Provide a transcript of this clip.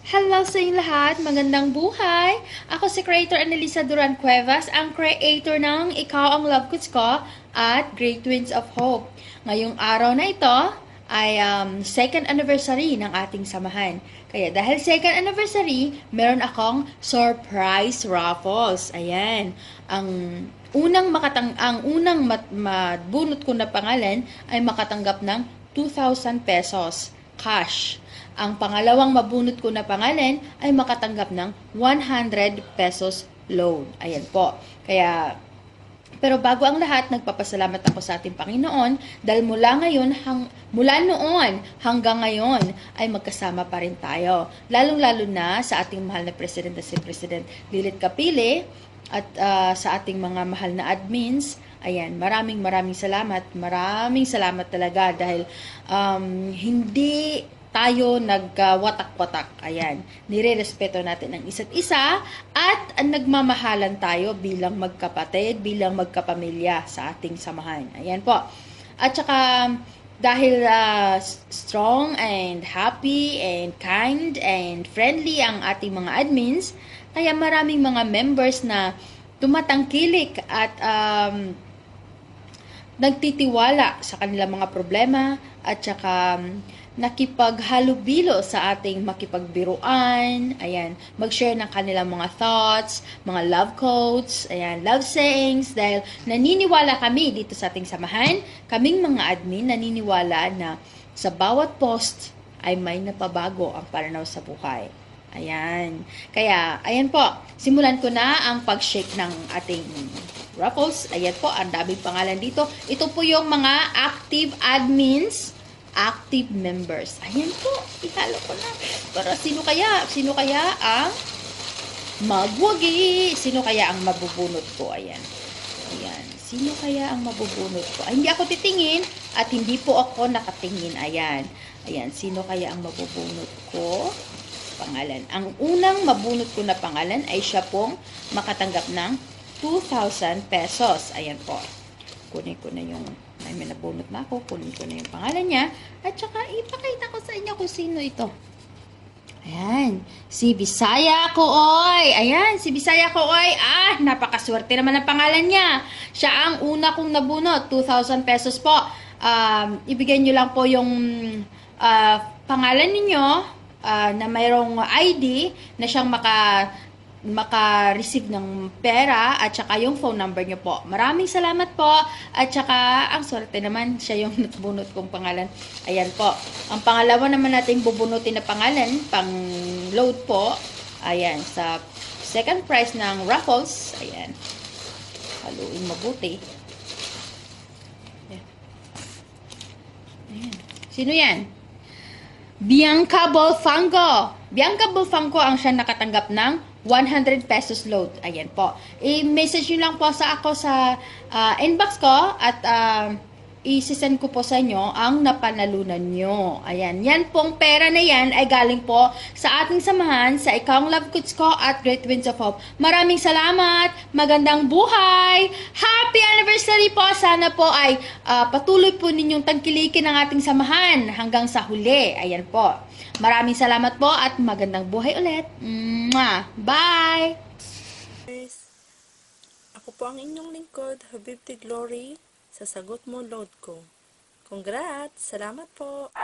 Hello sa inyo lahat! Magandang buhay! Ako si Creator Annalisa Duran Cuevas, ang creator ng Ikaw ang Love Coach ko at Great Twins of Hope. Ngayong araw na ito ay second anniversary ng ating samahan. Kaya dahil second anniversary, meron akong surprise raffles. Ayan. Ang unang mabunot ko na pangalan ay makatanggap ng 2,000 pesos cash. Ang pangalawang mabunot ko na pangalan ay makatanggap ng 100 pesos loan. Ayan po. Pero bago ang lahat, nagpapasalamat ako sa ating Panginoon dahil mula noon hanggang ngayon ay magkasama pa rin tayo. Lalong-lalo na sa ating mahal na President si President Lilit Capili at sa ating mga mahal na admins. Ayan, maraming salamat. Maraming salamat talaga dahil hindi tayo nagwatak-watak. Ayan, nire-respeto natin ang isa't isa at nagmamahalan tayo bilang magkapatid, bilang magkapamilya sa ating samahan. Ayan po. At saka dahil strong and happy and kind and friendly ang ating mga admins, kaya maraming mga members na tumatangkilik at nagtitiwala sa kanilang mga problema at saka nakipaghalubilo sa ating makipagbiruan, ayan, mag-share ng kanilang mga thoughts, mga love quotes, ayan, love sayings, dahil naniniwala kami dito sa ating samahan, kaming mga admin, naniniwala na sa bawat post ay may napabago ang pananaw sa buhay. Ayan. Kaya, ayan po, simulan ko na ang pag-shake ng ating raffles. Ayan po, ang daming pangalan dito. Ito po yung mga active admins, active members. Ayan po, ihalo ko na. Pero sino kaya ang magwagi? Sino kaya ang mabubunot ko? Ayan. Ayan. Sino kaya ang mabubunot ko? Ay, hindi ako titingin at hindi po ako nakatingin. Ayan. Ayan. Sino kaya ang mabubunot ko? Pangalan. Ang unang mabunot ko na pangalan ay siya pong makatanggap ng 2,000 pesos. Ayan po. Kunin ko na yung may nabunot na ako. Kunin ko na yung pangalan niya. At saka ipakita ko sa inyo kung sino ito. Ayan. Si Bisaya Kooy. Ayan. Si Bisaya Kooy. Napakaswerte naman ang pangalan niya. Siya ang una kong nabunot. 2,000 pesos po. Ibigay nyo lang po yung pangalan ninyo na mayroong ID na siyang maka-receive ng pera at saka yung phone number niyo po. Maraming salamat po. At saka, ang swerte naman, siya yung nabunot kong pangalan. Ayan po. Ang pangalawa naman natin bubunutin na pangalan, pang load po. Ayan, sa second prize ng raffles. Ayan. Haluin mabuti. Ayan. Ayan. Sino yan? Bianca Bolfango. Bianca Bolfango ang siya nakatanggap ng 100 pesos load. Ayan po. I-message nyo lang po sa ako sa inbox ko at i-send ko po sa inyo ang napanalunan nyo. Ayan. Yan pong pera na yan ay galing po sa ating samahan sa Ikaw ang Love Coach ko at Great Winds of Hope. Maraming salamat. Magandang buhay. Happy anniversary po. Sana po ay patuloy po ninyong tangkilikin ang ating samahan hanggang sa huli. Ayan po. Maraming salamat po at magandang buhay ulit. Mwah! Bye! Guys, ako po ang inyong lingkod, Habibti Glory, sa sagot mo load ko. Congrats! Salamat po!